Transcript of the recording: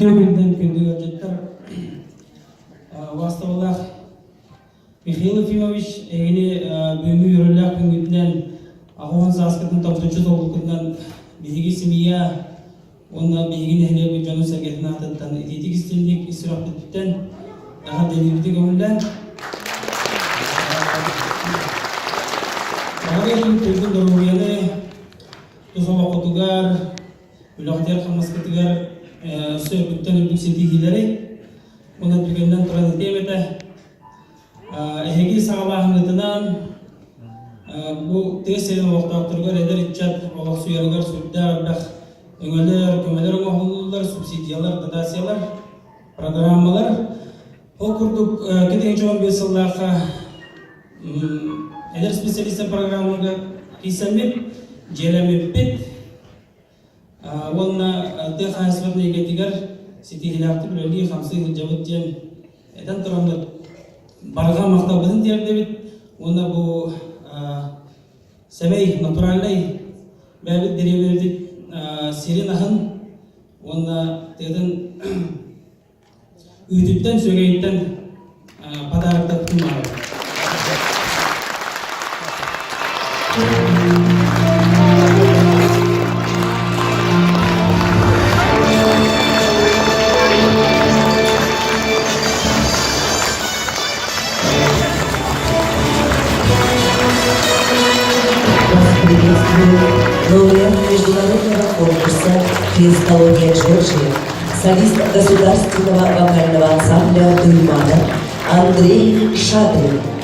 Күтөгүнден күндүгө жеттер Вастовалах Михаил Ефимович эгини бүгүнкү үйрөлөк күнгүнүнөн агуан заскатын топточу толукундан биги семья онна бигин эхлеби жону сергетин атыттан ититик истилдик исрапыттан ага денирди көңүлдөн агагын төлгүн дорумияны тусолокотугар үлактер хамаскатыгар сөйбүттен үбүксетигилери оны бүгүннөн туран темете эхеги сагалаахынытынан бу тесен октоктургар эдер иччат олок суяргар суддардах өңөлөр көмөлөр оңолулар субсидиялар дотациялар программалар ол курдук кетенчи 15 жылдакка эдер специалисттер программага кийсемип желемиппит Вона техасватный гетигар ситихилакты билеги хамсы жабыт жем эдан турамды барга мактабын дердебит вона бу семей натуральный бәбит дереверди сиренахын вона теден үдүттен сөгөйттен подарокта тумар Лауреат международного конкурса «Физиология Джорджии», солист государственного вокального ансамбля «Дуймана» Андрей Шадрин.